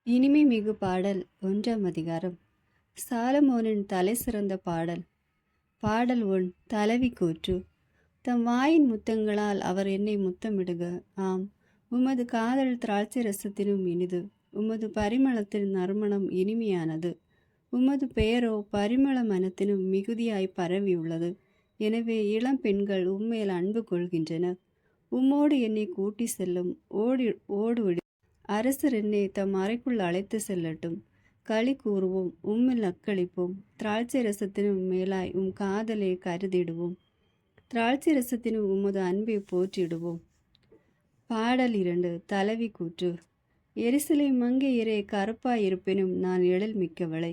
இனிமை மிகு பாடல் ஒன்றாம் அதிகாரம். சாலமோனின் தலை சிறந்த பாடல். பாடல் ஒன். தலைவி கூற்று. தம் வாயின் முத்தங்களால் அவர் என்னை முத்தமிடுக. ஆம், உமது காதல் திராட்சை ரசத்தினும் இனிது. உமது பரிமளத்தின் நறுமணம் இனிமையானது. உமது பெயரோ பரிமள மனத்தினும் மிகுதியாய் பரவியுள்ளது. எனவே இளம் பெண்கள் உம்மேல் அன்பு கொள்கின்றனர். உம்மோடு என்னை கூட்டி செல்லும் ஓடு அரசர் என்னை தம் அறைக்குள் அழைத்து செல்லட்டும். களி கூறுவோம், உம்மில் அக்களிப்போம். திராட்சை ரசத்தினும் மேலாய் உம் காதலை கருதிடுவோம். திராட்சை ரசத்தினும் உமது அன்பை போற்றிடுவோம். பாடல் 2. தலைவி கூற்று. எருசலேம் மங்கையரே, கருப்பாயிருப்பினும் நான் எழில் மிக்கவளை.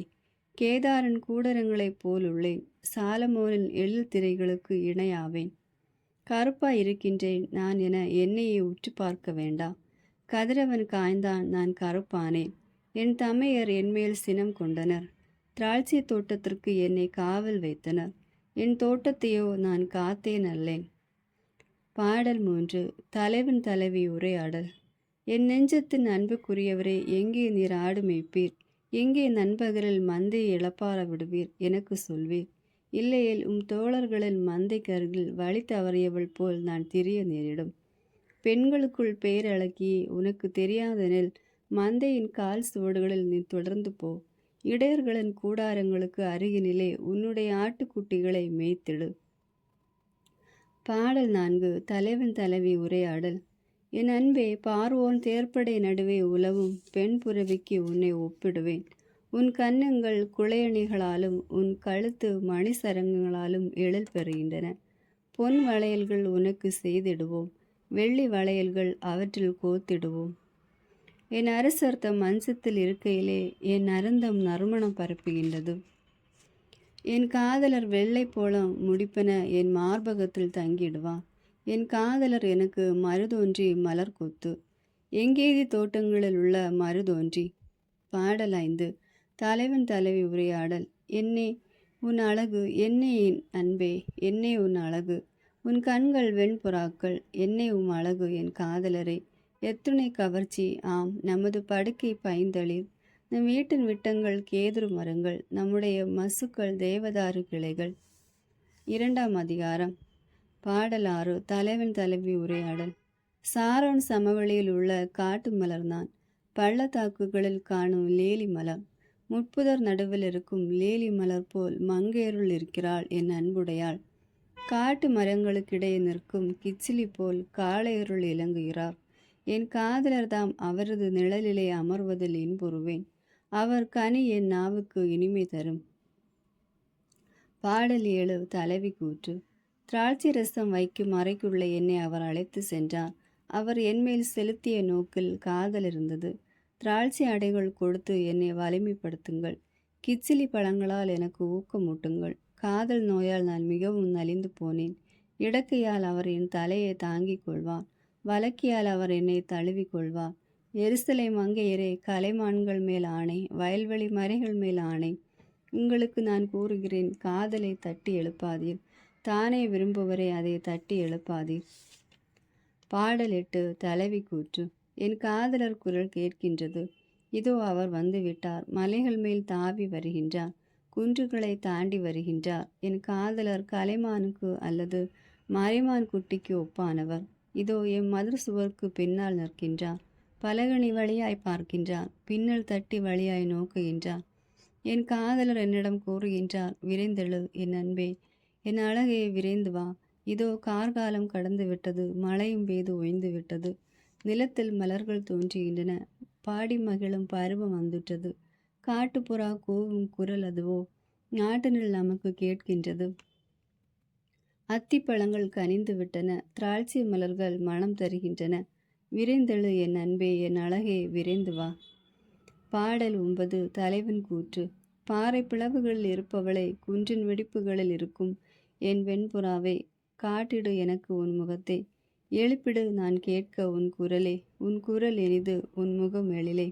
கேதாரன் கூடரங்களைப் போலுள்ளேன். சாலமோனின் எழில் திரைகளுக்கு இணையாவேன். கருப்பாயிருக்கின்றேன் நான் என என்னையே உற்று பார்க்க வேண்டாம். கதிரவன் காய்ந்தான், நான் கருப்பானேன். என் தமையர் என்மேல் சினம் கொண்டனர். திராட்சை தோட்டத்திற்கு என்னை காவல் வைத்தனர். என் தோட்டத்தையோ நான் காத்தேன் அல்லேன். பாடல் 3. தலைவன் தலைவி உரையாடல். என் நெஞ்சத்தின் அன்புக்குரியவரே, எங்கே நீர் ஆடு மேய்ப்பீர்? எங்கே நண்பகலில் மந்தையை இழப்பார விடுவீர்? எனக்கு சொல்வீர். இல்லையேல் உம் தோழர்களின் மந்தைக்கு அருகில் வழி தவறியவள் போல் நான் திரிய நேரிடும். பெண்களுக்குள் பேரழகியே, உனக்கு தெரியாதெனில் மந்தையின் கால் சுவடுகளில் நீ தொடர்ந்து போ. இடையர்களின் கூடாரங்களுக்கு அருகினிலே உன்னுடைய ஆட்டுக்குட்டிகளை மேய்த்திடு. பாடல் 4. தலைவன் தலைவி உரையாடல். என் அன்பே, பார்வோன் தேர்ப்படை நடுவே உலவும் பெண் புறவிக்கு உன்னை ஒப்பிடுவேன். உன் கன்னங்கள் குளையணிகளாலும் உன் கழுத்து மணி சரங்களாலும் எழில் பெறுகின்றன. பொன் வளையல்கள் உனக்கு செய்திடுவோம். வெள்ளி வளையல்கள் அவற்றில் கோத்திடுவோம். என் அரசர் தம் மஞ்சத்தில் இருக்கையிலே என் அருந்தம் நறுமணம் பரப்புகின்றது. என் காதலர் வெள்ளை போல முடிப்பென என் மார்பகத்தில் தங்கிடுவார். என் காதலர் எனக்கு மருதோன்றி மலர் கொத்து. எங்கேதி தோட்டங்களில் உள்ள மருதோன்றி. பாடல் 5. தலைவன் தலைவி உரையாடல். என்னே உன் அழகு, என்னே என் அன்பே, என்னே உன் அழகு. உன் கண்கள் வெண்புறாக்கள், என்னை உம் அழகு என் காதலரை. எத்துணை கவர்ச்சி! ஆம், நமது படுக்கை பைந்தளிர். நம் வீட்டின் விட்டங்கள் கேதுரு மரங்கள், நம்முடைய மசுக்கள் தேவதாரு கிளைகள். 2ஆம் அதிகாரம். பாடல் 6. தலைவன் தலைவி உரையாடல். சாரோன் சமவெளியில் உள்ள காட்டு மலர்தான் பள்ளத்தாக்குகளில் காணும் லேலி மலர். முட்புதர் நடுவில் இருக்கும் லேலி மலர் போல் மங்கையருள் இருக்கிறாள் என் அன்புடையாள். காட்டு மரங்களுக்கிடையே நிற்கும் கிச்சிலி போல் காளையருள் இலங்குகிறார். என் காதலர் தாம் அவரது நிழலிலே அமர்வதில் இன்புறுவேன். அவர் கனி என் நாவுக்கு இனிமை தரும். பாடல் 7. தலைவி கூற்று. திராட்சை ரசம் வைக்கும் அறைக்குள்ள என்னை அவர் அழைத்து சென்றார். அவர் என்மேல் செலுத்திய நோக்கில் காதல் இருந்தது. திராட்சை அடைகள் கொடுத்து என்னை வலிமைப்படுத்துங்கள். கிச்சிலி பழங்களால் எனக்கு ஊக்கமூட்டுங்கள். காதல் நோயால் நான் மிகவும் நலிந்து போனேன். இடக்கையால் அவர் என் தலையை தாங்கிக் கொள்வார். வலக்கையால் அவர் என்னை தழுவி கொள்வார். எருசலேம் மங்கையரே, கலைமான்கள் மேல் ஆணை, வயல்வெளி மறைகள் மேல் ஆணை. உங்களுக்கு நான் கூறுகிறேன், காதலை தட்டி எழுப்பாதீர். தானே விரும்புவரை அதை தட்டி எழுப்பாதீர். பாடல் 8. தலைவி கூற்று. என் காதலர் குரல் கேட்கின்றது. இதோ அவர் வந்துவிட்டார். மலைகள் மேல் தாவி வருகின்றார். குன்றுகளை தாண்டி வருகின்றார். என் காதலர் கலைமானுக்கு அல்லது மறைமான் குட்டிக்கு ஒப்பானவர். இதோ என் மதுர் சுவருக்கு பின்னால் நிற்கின்றார். பலகனி வழியாய் பார்க்கின்றார். பின்னல் தட்டி வழியாய் நோக்குகின்றார். என் காதலர் என்னிடம் கூறுகின்றார், விரைந்தெழு என் அன்பே, என் அழகே, விரைந்து வா. இதோ கார்காலம் கடந்து விட்டது. மழையும் பெய்து ஓய்ந்து விட்டது. நிலத்தில் மலர்கள் தோன்றுகின்றன. பாடி மகிழும் பருவம் வந்துட்டது. காட்டுப்புறா கூவும் குரல் அதுவோ நாட்டினில் நமக்கு கேட்கின்றது. அத்திப்பழங்கள் கனிந்து விட்டன. திராட்சை மலர்கள் மனம் தருகின்றன. விரைந்தெழு என் அன்பே, என் அழகே, விரைந்து வா. பாடல் 9. தலைவன் கூற்று. பாறை பிளவுகளில் இருப்பவளை, குன்றின் வெடிப்புகளில் இருக்கும் என் வெண்புறாவை, காட்டிடு எனக்கு உன் முகத்தை. எழுப்பிடு, நான் கேட்க உன் குரலே. உன் குரல் இனிது, உன் முகம் எழிலே.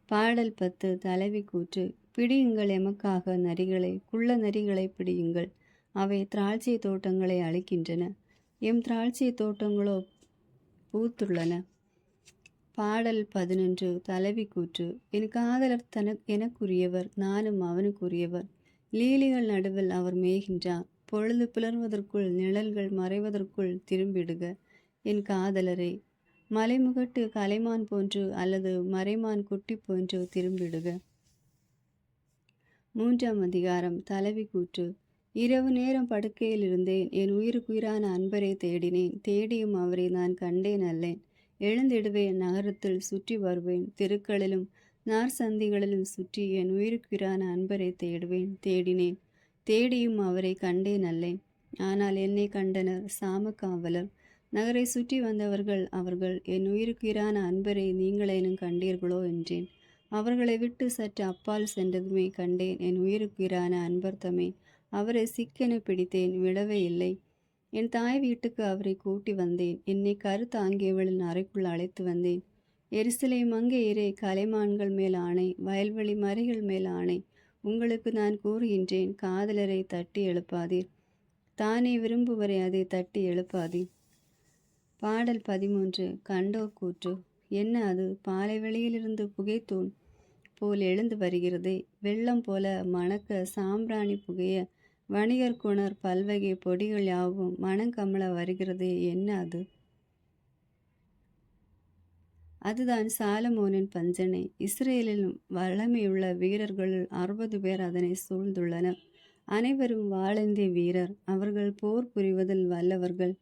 பாடல் 10. தலைவி கூற்று. பிடியுங்கள் எமக்காக நரிகளை, குள்ள நரிகளை பிடியுங்கள். அவை திராட்சை தோட்டங்களை அழிக்கின்றன. எம் திராட்சை தோட்டங்களோ பூத்துள்ளன. பாடல் 11 தலைவி கூற்று. என் காதலர் எனக்குரியவர், நானும் அவனுக்குரியவர். லீலிகள் நடுவில் அவர் மேய்கின்றார். பொழுது புலர்வதற்குள் நிழல்கள் மறைவதற்குள் திரும்பிடுக என் காதலரே. மலைமுகட்டு கலைமான் போன்று அல்லது மறைமான் குட்டி போன்று திரும்பிடுக. 3ஆம் அதிகாரம் தலைவி கூற்று. இரவு நேரம் படுக்கையில் இருந்தேன், என் உயிருக்குயிரான அன்பரை தேடினேன். தேடியும் அவரை நான் கண்டேன் அல்லேன். எழுந்திடுவேன், நகரத்தில் சுற்றி வருவேன், தெருக்களிலும் நார்சந்திகளிலும் சுற்றி என் உயிருக்குயிரான அன்பரை தேடுவேன். தேடினேன், தேடியும் அவரை கண்டேன் அல்லேன். ஆனால் என்னை கண்டனர் சாமக்காவலர். நகரை சுற்றி வந்தவர்கள் அவர்கள், என் உயிருக்குயிரான அன்பரை நீங்களேனும் கண்டீர்களோ என்றேன். அவர்களை விட்டு சற்று அப்பால் சென்றதுமே கண்டேன் என் உயிருக்குயிரான அன்பர் தம்மை. அவரை சிக்கென பிடித்தேன், விடவே இல்லை. என் தாய் வீட்டுக்கு அவரை கூட்டி வந்தேன். என்னை கருத்தாங்கியவளின் அறைக்குள் அழைத்து வந்தேன். எருசலேம் மங்கையரே, கலைமான்கள் மேல் ஆணை, வயல்வெளி மறைகள் மேல் ஆணை, உங்களுக்கு நான் கூறுகின்றேன், காதலரை தட்டி எழுப்பாதீர். தானே விரும்புவரை அதை தட்டி எழுப்பாதீர். பாடல் 13 கண்டோர் கூற்று. என்ன அது? பாலைவெளியிலிருந்து புகைத்தூண் போல் எழுந்து வருகிறதே, வெள்ளம் போல மணக்க சாம்பிராணி புகைய வணிகர் குணர் பல்வகை பொடிகள் யாவும் மணங்கமல வருகிறதே, என்ன அது? அதுதான் சாலமோனின் பஞ்சனை. இஸ்ரேலில் வல்லமையுள்ள வீரர்களுள் 60 பேர் அதனை சூழ்ந்துள்ளனர். அனைவரும் வாளேந்திய வீரர். அவர்கள் போர் புரிவதில் வல்லவர்கள்.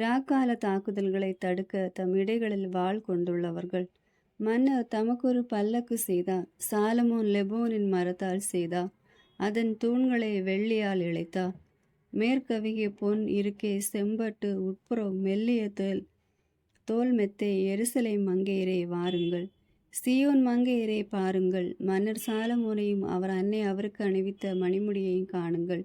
ராக்கால தாக்குதல்களை தடுக்க தம் இடைகளில் வாள் கொண்டுள்ளவர்கள். மன்னர் தமக்கொரு பல்லக்கு செய்தார். சாலமோன் லெபோனின் மரத்தால் செய்தார். அதன் தூண்களை வெள்ளியால் இழைத்தார். மேற்கவிய பொன் இருக்கே செம்பட்டு, உட்புறம் மெல்லிய தோல் மெத்தை. எருசலேம் மங்கையரே வாருங்கள், சீயோன் மங்கையரே பாருங்கள். மன்னர் சாலமோனையும் அவர் அன்னை அவருக்கு அணிவித்த மணிமுடியையும் காணுங்கள்.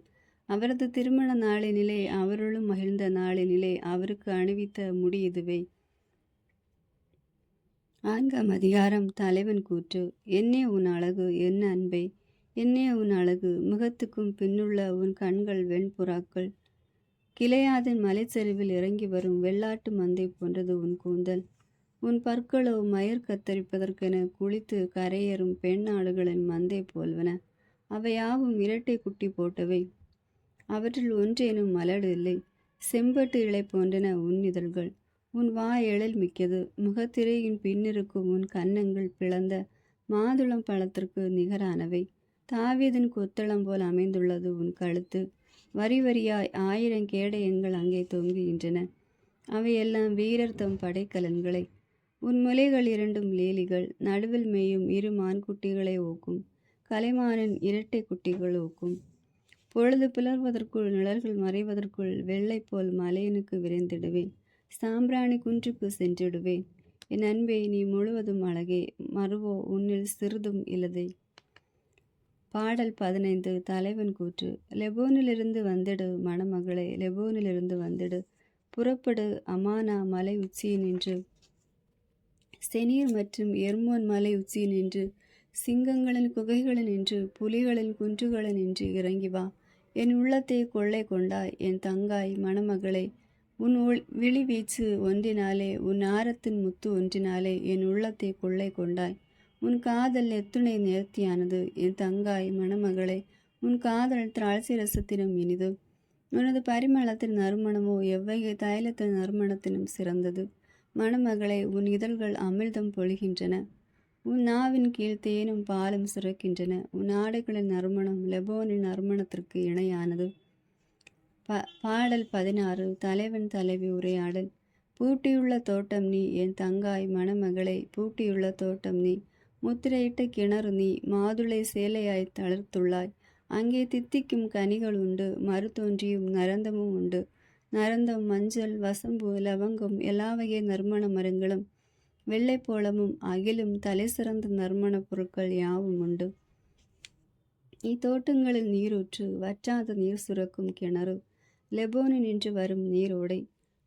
அவரது திருமண நாளினிலே அவருளும் மகிழ்ந்த நாளினிலே அவருக்கு அணிவித்த முடி இதுவே. 4ஆம் அதிகாரம் தலைவன் கூற்று. என்னே உன் அழகு, என் அன்பே, என்னே உன் அழகு. முகத்துக்கும் பின்னுள்ள உன் கண்கள் வெண்புறாக்கள். கிளையாதின் மலைச்சரிவில் இறங்கி வரும் வெள்ளாட்டு மந்தை போன்றது உன் கூந்தல். உன் பற்களோ மயிர் கத்தரிப்பதற்கென குளித்து கரையேறும் பெண் ஆடுகளின் மந்தை போல்வன. அவையாவும் இரட்டை குட்டி போட்டவை. அவற்றில் ஒன்றேனும் மலடு இல்லை. செம்பட்டு இலை போன்றன உன் இதழ்கள். உன் வாய் எழில் மிக்கது. முகத்திரையின் பின்னிருக்கும் உன் கன்னங்கள் பிளந்த மாதுளம் பழத்திற்கு நிகரானவை. தாவீதின் கொத்தளம் போல் அமைந்துள்ளது உன் கழுத்து. வரி வரியாய் 1000 கேடயங்கள் அங்கே தொங்குகின்றன. அவையெல்லாம் வீரர் தம் படைக்கலன்களை. உன் முலைகள் 2 லீலிகள். நடுவில் மேயும் 2 மான்குட்டிகளை ஓக்கும். கலைமானின் இரட்டை குட்டிகள் ஓக்கும். பொழுது புலர்வதற்குள் நிழல்கள் மறைவதற்குள் வெள்ளை போல் மலையனுக்கு விரைந்திடுவேன். சாம்பிராணி குன்றுக்கு சென்றிடுவேன். என் அன்பே, நீ முழுவதும் அழகே, மறுவோ உன்னில் சிறிதும் இல்லதே. பாடல் 15 தலைவன் கூற்று. லெபோனிலிருந்து வந்திடு மணமகளே, லெபோனிலிருந்து வந்திடு. புறப்படு, அமானா மலை உச்சியினின்று, செனீர் மற்றும் எர்மோன் மலை உச்சியினின்று, சிங்கங்களின் குகைகளினின்று, புலிகளின் குன்றுகளினின்று இறங்கி வா. என் உள்ளத்தை கொள்ளை கொண்டாய், என் தங்காய் மணமகளே. உன் விழிவீச்சு ஒன்றினாலே, உன் ஆரத்தின் முத்து ஒன்றினாலே என் உள்ளத்தை கொள்ளை கொண்டாய். உன் காதல் எத்துணை நேர்த்தியானது, என் தங்காய் மணமகளே. உன் காதல் திராட்சை ரசத்தினும் இனிது. உனது பரிமளத்தின் நறுமணமோ எவ்வகை தைலத்தின் நறுமணத்தினும் சிறந்தது. மணமகளே, உன் இதழ்கள் அமிழ்தம் பொழிகின்றன. உன் நாவின் கீழ் தேனும் பாலும் சுரக்கின்றன. உன் ஆடைகளின் நறுமணம் லெபோனின் நறுமணத்திற்கு இணையானது. பாடல் 16 தலைவன் தலைவி உரையாடல். பூட்டியுள்ள தோட்டம் நீ, என் தங்காய் மணமகளே, பூட்டியுள்ள தோட்டம் நீ. முத்திரையிட்ட கிணறு நீ, மாதுளை சேலையாய் தளர்த்துள்ளாய். அங்கே தித்திக்கும் கனிகள் உண்டு, மறுதோன்றியும் நரந்தமும் உண்டு. நரந்தம், மஞ்சள், வசம்பு, லவங்கம், எல்லா வகை நறுமண மரங்களும், வெள்ளைப்போளமும் அகிலும் தலை சிறந்த நறுமண பொருட்கள் யாவும் உண்டு. இத்தோட்டங்களில் நீரூற்று, வற்றாத நீர் சுரக்கும் கிணறு, லெபோனினின்று வரும் நீரோடை.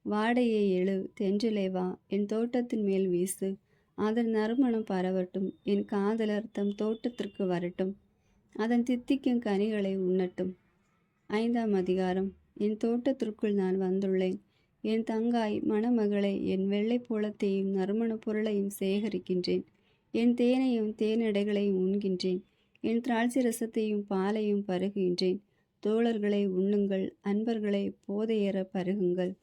வாடையை எழு, தென்றலே வா, என் தோட்டத்தின் மேல் வீசு. அதன் நறுமணம் பரவட்டும். என் காதலர் தம் தோட்டத்திற்கு வரட்டும். அதன் தித்திக்கும் கனிகளை உண்ணட்டும். 5ஆம் அதிகாரம். என் தோட்டத்திற்குள் நான் வந்துள்ளேன். என் தங்காய் மணமகளை, என் வெள்ளைப் போளத்தையும் நறுமணப் பொருளையும் சேகரிக்கின்றேன். என் தேனையும் தேனடைகளையும் உண்கின்றேன். என் திராட்சை ரசத்தையும் பாலையும் பருகுகின்றேன். தோழர்களை உண்ணுங்கள், அன்பர்களை போதையேற பருகுங்கள்.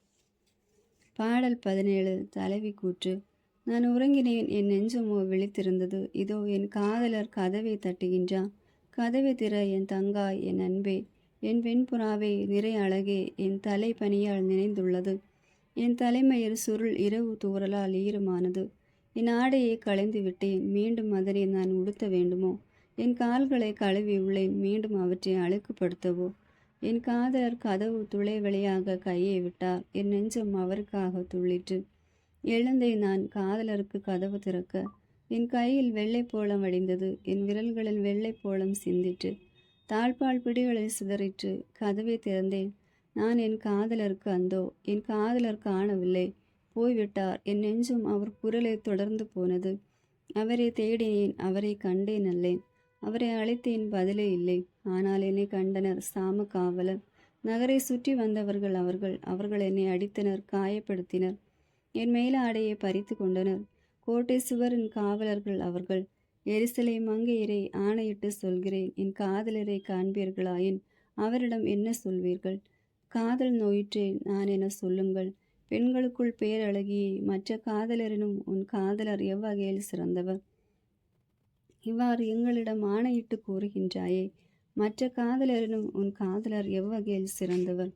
பாடல் 17. தலைவி கூற்று. நான் உறங்கினேன், என் நெஞ்சமோ விழித்திருந்தது. இதோ என் காதலர் கதவை தட்டுகின்றான். கதவை திற என் தங்காய், என் அன்பே, என் வெண்புறாவே, நிறை அழகே, என் தலை பனியால் நினைந்துள்ளது. என் தலைமயிர் சுருள் இரவு தூறலால் ஈரமானது. என் ஆடையை களைந்து விட்டேன், மீண்டும் அதனை நான் உடுத்த வேண்டுமோ? என் கால்களை கழுவி உள்ளேன், மீண்டும் அவற்றை அழுக்குப்படுத்தவோ? என் காதலர் கதவு துளை வழியாக கையை விட்டார், என் நெஞ்சம் அவருக்காக துள்ளிற்று. எழுந்தேன் நான் காதலருக்கு கதவு திறக்க. என் கையில் வெள்ளைப்போளம் வடிந்தது, என் விரல்களில் வெள்ளைப்போளம் சிந்திற்று. தாழ்பால் பிடிகளில் சிதறிற்று. கதவை திறந்தேன். நான் என் காதலருக்கு அந்தோ, என் காதலர் காணவில்லை, போய்விட்டார். என் நெஞ்சம் அவர் குரலை தொடர்ந்து போனது. அவரை தேடினேன், அவரை கண்டேன் அல்லேன். அவரை அழைத்தேன், பதிலே இல்லை. ஆனால் என்னை கண்டனர் சாம காவலர். நகரை சுற்றி வந்தவர்கள் அவர்கள் என்னை அடித்தனர், காயப்படுத்தினர். என் மேலாடையை பறித்து கொண்டனர். கோட்டை சுவரின் காவலர்கள் அவர்கள். எருசலேம் மங்கையரை ஆணையிட்டு சொல்கிறேன், என் காதலரை காண்பீர்களாயின் அவரிடம் என்ன சொல்வீர்கள்? காதல் நோயிற்றேன் நான் என சொல்லுங்கள். பெண்களுக்குள் பேரழகியே, மற்ற காதலரினும் உன் காதலர் எவ்வகையில் சிறந்தவர்? இவ்வாறு எங்களிடம் ஆணையிட்டு கூறுகின்றாயே, மற்ற காதலரினும் உன் காதலர் எவ்வகையில் சிறந்தவர்?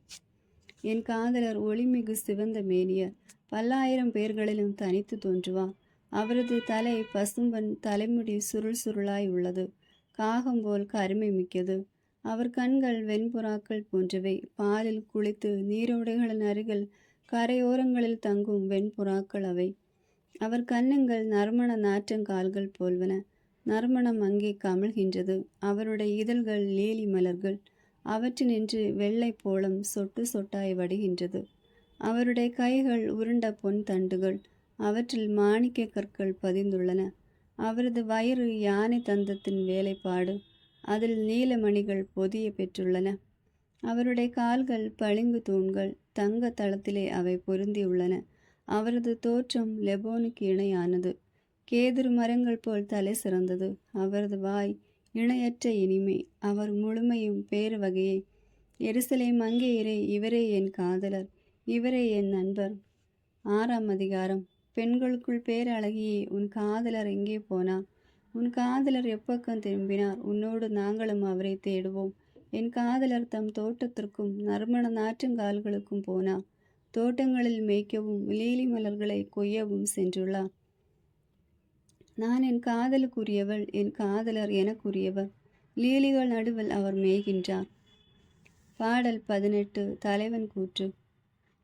என் காதலர் ஒளிமிகு சிவந்த மேனியர், பல்லாயிரம் பேர்களிலும் தனித்து தோன்றுவார். அவரது தலை பசும்பன், தலைமுடி சுருள் சுருளாய் உள்ளது, காகம் போல் கருமை மிக்கது. அவர் கண்கள் வெண்புறாக்கள் போன்றவை, பாலில் குளித்து நீரோடைகளின் அருகில் கரையோரங்களில் தங்கும் வெண்புறாக்கள் அவை. அவர் கன்னங்கள் நறுமண நாற்றங்கால்கள் போல்வன, நறுமணம் அங்கே கமழ்கின்றது. அவருடைய இதழ்கள் லீலி மலர்கள், அவற்றினின்று வெள்ளை போளம் சொட்டு சொட்டாய் வடிகின்றது. அவருடைய கைகள் உருண்ட பொன் தண்டுகள், அவற்றில் மாணிக்க கற்கள் பதிந்துள்ளன. அவரது வயிறு யானை தந்தத்தின் வேலைப்பாடு, அதில் நீலமணிகள் பொதிய பெற்றுள்ளன. அவருடைய கால்கள் பளிங்கு தூண்கள், தங்க தளத்திலே அவை பொருந்தியுள்ளன. அவரது தோற்றம் லெபோனுக்கு இணையானது, கேதுரு மரங்கள் போல் தலை சிறந்தது. அவரது வாய் இணையற்ற இனிமை, அவர் முழுமையும் பேறு வகையே. எருசலேம் மங்கையரே, இவரே என் காதலர், இவரே என் நண்பர். 6ஆம் அதிகாரம். பெண்களுக்குள் பேரழகியே, உன் காதலர் எங்கே போனார்? உன் காதலர் எப்பக்கம் திரும்பினார்? உன்னோடு நாங்களும் அவரை தேடுவோம். என் காதலர் தம் தோட்டத்திற்கும் நறுமண நாற்றுங்கால்களுக்கும் போனார். தோட்டங்களில் மேய்க்கவும் லீலி மலர்களை கொய்யவும் சென்றுள்ளார். நான் என் காதலுக்குரியவள், என் காதலர் எனக்குரியவர். லீலிகள் நடுவில் அவர் மேய்கின்றார். பாடல் 18. தலைவன் கூற்று.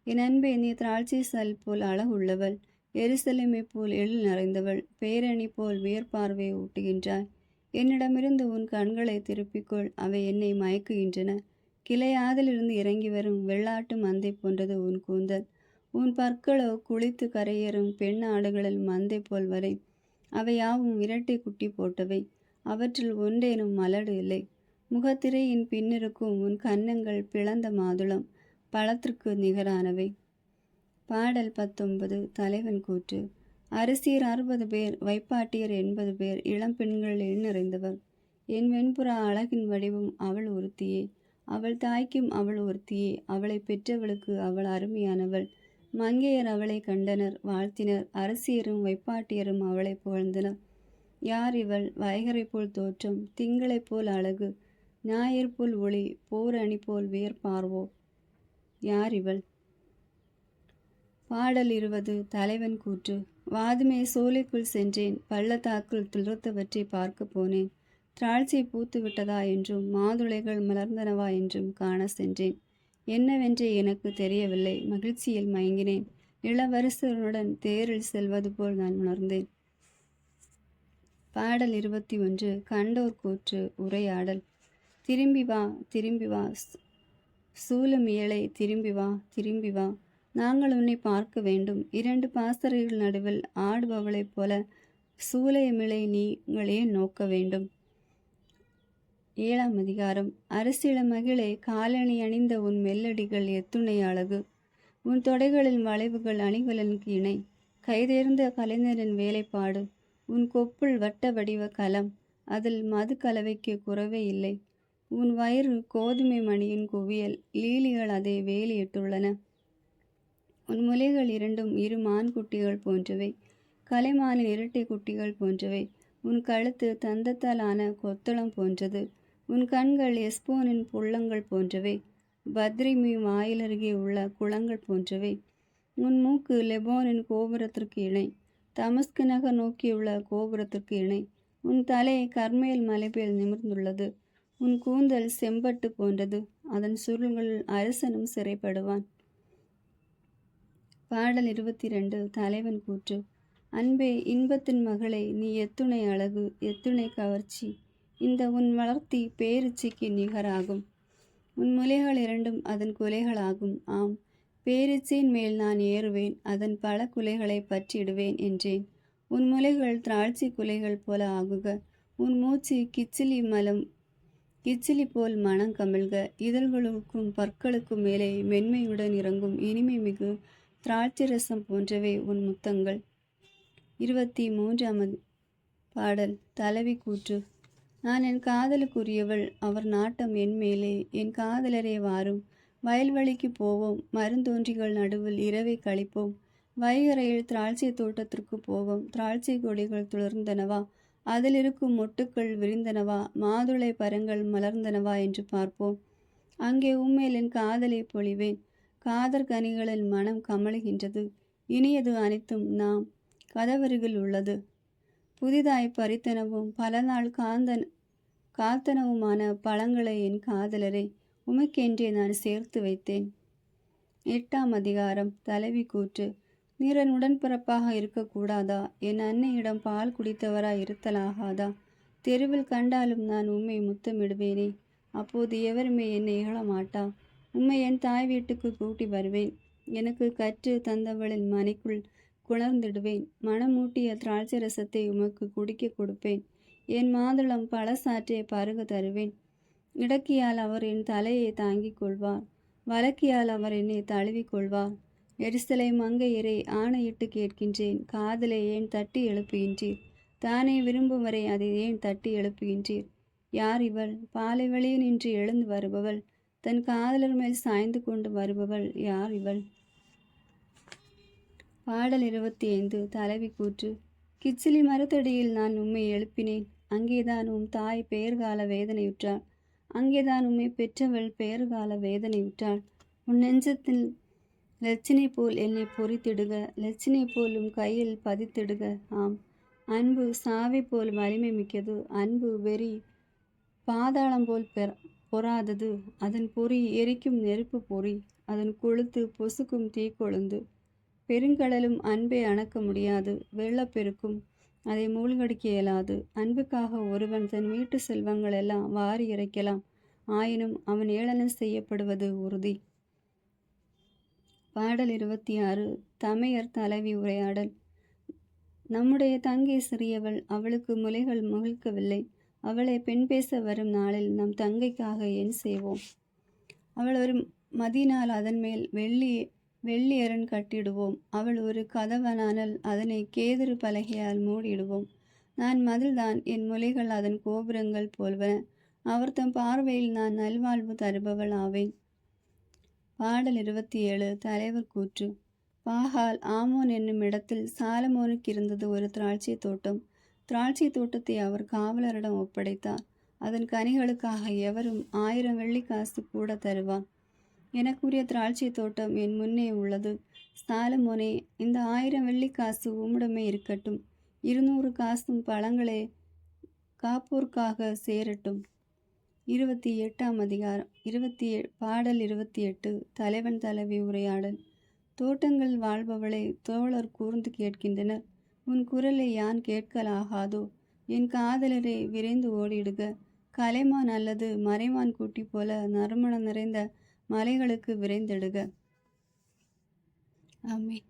என் அன்பே, நீ திராட்சை சால் போல் அழகுள்ளவள், எருசலேமை போல் எழில் நிறைந்தவள், பேரணி போல் வியற்பார்வையை ஊட்டுகின்றாய். என்னிடமிருந்து உன் கண்களை திருப்பிக்கொள், அவை என்னை மயக்குகின்றன. கிளையாதலிருந்து இறங்கி வரும் வெள்ளாட்டு மந்தை போன்றது உன் கூந்தல். உன் பற்களோ குளித்து கரையேறும் பெண் ஆடுகளில் மந்தை போல் வரை. அவை யாவும் இரட்டை குட்டி போட்டவை, அவற்றில் ஒன்றேனும் மலடு இல்லை. முகத்திரையின் பின்னிருக்கும் உன் கன்னங்கள் பிளந்த மாதுளம் பழத்திற்கு நிகரானவை. பாடல் 19. தலைவன் கூற்று. அரசியர் 60 பேர், வைப்பாட்டியர் 80 பேர், இளம் பெண்கள் எண்ணறிந்தவர். என் வெண்புறா அழகின் வடிவம் அவள் ஒருத்தியே, அவள் தாய்க்கும் அவள் ஒருத்தியே, அவளை பெற்றவளுக்கு அவள் அருமையானவள். மங்கையர் அவளை கண்டனர், வாழ்த்தினர். அரசியரும் வைப்பாட்டியரும் அவளை புகழ்ந்தனர். யார் இவள்? வைகரை போல் தோற்றம், திங்களை போல் அழகு, ஞாயிறு போல் ஒளி, போர் அணி போல் வியர்பார்வோ. யார் இவள்? பாடல் 20. தலைவன் கூற்று. வாதுமே, சோலைக்குள் சென்றேன், பள்ளத்தாக்குள் துளிர்த்தவற்றை பார்க்க போனேன். திராட்சை பூத்து விட்டதா என்றும் மாதுளைகள் மலர்ந்தனவா என்றும் காண சென்றேன். என்னவென்றே எனக்கு தெரியவில்லை. மகிழ்ச்சியில் மயங்கினேன். இளவரசருடன் தேரில் செல்வது போல் நான் உணர்ந்தேன். பாடல் 21. கண்டோர் கூற்று. உரையாடல். திரும்பி வா, திரும்பி வா, சூலமியலை, திரும்பி வா, திரும்பி வா, நாங்கள் உன்னை பார்க்க வேண்டும். 2 பாசறைகள் நடுவில் ஆடுபவளைப் போல சூலமியலை நீங்களே நோக்க வேண்டும். 7ஆம் அதிகாரம். அரசிள மகிழே, காலணி அணிந்த உன் மெல்லடிகள் எத்துணை அழகு! உன் தொடைகளின் வளைவுகள் அணிகலனுக்கு இணை. கைதேர்ந்த கலைஞரின் வேலைப்பாடு. உன் கொப்புள் வட்ட வடிவ கலம், அதில் மது கலவைக்கு குறவே இல்லை. உன் வயிறு கோதுமை மணியின் குவியல், லீலிகள் அதை வேலியிட்டுள்ளன. உன் முலைகள் இரண்டும் இரு மான் குட்டிகள் போன்றவை, கலைமானின் இரட்டை குட்டிகள் போன்றவை. உன் கழுத்து தந்தத்தால் ஆன கொத்தளம் போன்றது. உன் கண்கள் எஸ்போனின் புள்ளங்கள் போன்றவை, பத்ரிமி வாயிலருகே உள்ள குளங்கள் போன்றவை. உன் மூக்கு லெபோனின் கோபுரத்திற்கு இணை, தமஸ்கு நகர் நோக்கியுள்ள கோபுரத்திற்கு இணை. உன் தலை கர்மேல் மலைபேல் நிமிர்ந்துள்ளது. உன் கூந்தல் செம்பட்டு போன்றது, அதன் சுருள்கள் அரசனும் சிறைப்படுவான். பாடல் 22. தலைவன் கூற்று. அன்பே, இன்பத்தின் மகளே, நீ எத்துணை அழகு, எத்துணை கவர்ச்சி! இந்த உன் வளர்த்தி பேரிச்சைக்கு நிகராகும். உன் முலைகள் இரண்டும் அதன் குலைகளாகும். ஆம், பேரிச்சையின் மேல் நான் ஏறுவேன், அதன் பல குலைகளை பற்றிடுவேன் என்றேன். உன் முலைகள் திராட்சை குலைகள் போல ஆகுக. உன் மூச்சு கிச்சிலி போல் மனம் கமிழ்க. இதழ்களுக்கும் பற்களுக்கும் மேலே மென்மையுடன் இறங்கும் இனிமை மிகு திராட்சை ரசம் போன்றவை உன் முத்தங்கள். 23. பாடல். தலைவி கூற்று. நான் என் காதலுக்குரியவள், அவர் நாட்டம் என் மேலே. என் காதலரே வாரும், வயல்வெளிக்கு போவோம், மருந்தோன்றிகள் நடுவில் இரவை கழிப்போம். வைகரையில் திராட்சை தோட்டத்திற்கு போவோம். திராட்சை கொடிகள் துளிர்ந்தனவா, அதில் இருக்கும் மொட்டுக்கள் விரிந்தனவா, மாதுளை பரங்கள் மலர்ந்தனவா என்று பார்ப்போம். அங்கே உம்மேல் என் காதலை பொழிவேன். காதற் கனிகளின் மனம் கமழுகின்றது. இனியது அனைத்தும் நாம் கதவருகில் உள்ளது. புதிதாய் பறித்தனவும் பல நாள் காத்தனவுமான பழங்களை என் காதலரை உமக்கென்றே நான் சேர்த்து வைத்தேன். 8. அதிகாரம். தலைவி கூற்று. நீர் என் உடன்பிறப்பாக இருக்கக்கூடாதா? என் அன்னையிடம் பால் குடித்தவராய் இருத்தலாகாதா? தெருவில் கண்டாலும் நான் உம்மை முத்தமிடுவேனே, அப்போது எவருமே என்னை இகழமாட்டா. உம்மை என் தாய் வீட்டுக்கு கூட்டி வருவேன். எனக்கு கற்று தந்தவளின் மனைக்குள் குளர்ந்திடுவேன். மனமூட்டிய திராட்சை ரசத்தை உமக்கு குடிக்க கொடுப்பேன். என் மாதுளம் பழசாற்றை பருக தருவேன். இடக்கியால் அவர் என் தலையை தாங்கிக் கொள்வார், வலக்கியால் அவர் என்னை தழுவிக் கொள்வார். எரிசலேம் மங்கையரை, ஆணையிட்டு கேட்கின்றேன், காதலை ஏன் தட்டி எழுப்புகின்றீர்? தானே விரும்பும் வரை அதை ஏன் தட்டி எழுப்புகின்றீர்? யார் இவள்? பாலை வெளியே நின்று எழுந்து வருபவள், தன் காதலர் மேல் சாய்ந்து கொண்டு வருபவள் யார் இவள்? பாடல் 25. தலைவி கூற்று. கிச்சிலி மரத்தடியில் நான் உம்மை எழுப்பினேன். அங்கேதான் உம் தாய் பெயர்கால வேதனையுற்றாள். அங்கேதான் உம்மை பெற்றவள் பெயர்கால வேதனையுற்றாள். உன் நெஞ்சத்தில் லட்சினை போல் என்னை பொறித்திடுக, லட்சினை போலும் கையில் பதித்திடுக. ஆம், அன்பு சாவை போல் வலிமை மிக்கது. அன்பு வெறி பாதாளம் போல் பொறாதது. அதன் பொறி எரிக்கும் நெருப்பு பொறி, அதன் கொழுத்து பொசுக்கும் தீக்கொழுந்து. பெருங்கடலும் அன்பை அணக்க முடியாது, வெள்ளப்பெருக்கும் அதை மூழ்கடிக்க இயலாது. அன்புக்காக ஒருவன் தன் வீட்டு செல்வங்கள் எல்லாம் வாரி இறைக்கலாம், ஆயினும் அவன் ஏளனம் செய்யப்படுவது உறுதி. பாடல் 26. தமையர் தலைவி உரையாடல். நம்முடைய தங்கை சிறியவள், அவளுக்கு முலைகள் முகிழ்க்கவில்லை. அவளை பெண் பேச வரும் நாளில் நம் தங்கைக்காக என் செய்வோம்? அவள் ஒரு மதினால் அதன் மேல் வெள்ளி அரண் கட்டிடுவோம். அவள் ஒரு கதவனானால் அதனை கேதுரு பலகையால் மூடிடுவோம். நான் மதில்தான், என் முலைகள் அதன் கோபுரங்கள் போல்வன. அவர் தம் பார்வையில் நான் நல்வாழ்வு தருபவள் ஆவேன். பாடல் 27. தலைவர் கூற்று. பாகால் ஆமோன் என்னும் இடத்தில் சாலமோனுக்கு இருந்தது ஒரு திராட்சை தோட்டம். திராட்சை தோட்டத்தை அவர் காவலரிடம் ஒப்படைத்தார். அதன் கனிகளுக்காக எவரும் 1000 வெள்ளிக்காசு கூட தருவார். எனக்குரிய திராட்சை தோட்டம் என் முன்னே உள்ளது. சாலமோனே, இந்த 1000 வெள்ளிக்காசு உம்மிடமே இருக்கட்டும். 200 காசும் பழங்களே காப்போர்க்காக சேரட்டும். 28. அதிகாரம். பாடல் 28. தலைவன் தலைவி உரையாடல். தோட்டங்கள் வாழ்பவளை தோழர் கூர்ந்து கேட்கின்றனர். உன் குரலை யான் கேட்கலாகாதோ? என் காதலரை விரைந்து ஓடிடுக. கலைமான் அல்லது மறைமான் கூட்டி போல நறுமணம் நிறைந்த மலைகளுக்கு விரைந்திடுக. ஆமென்.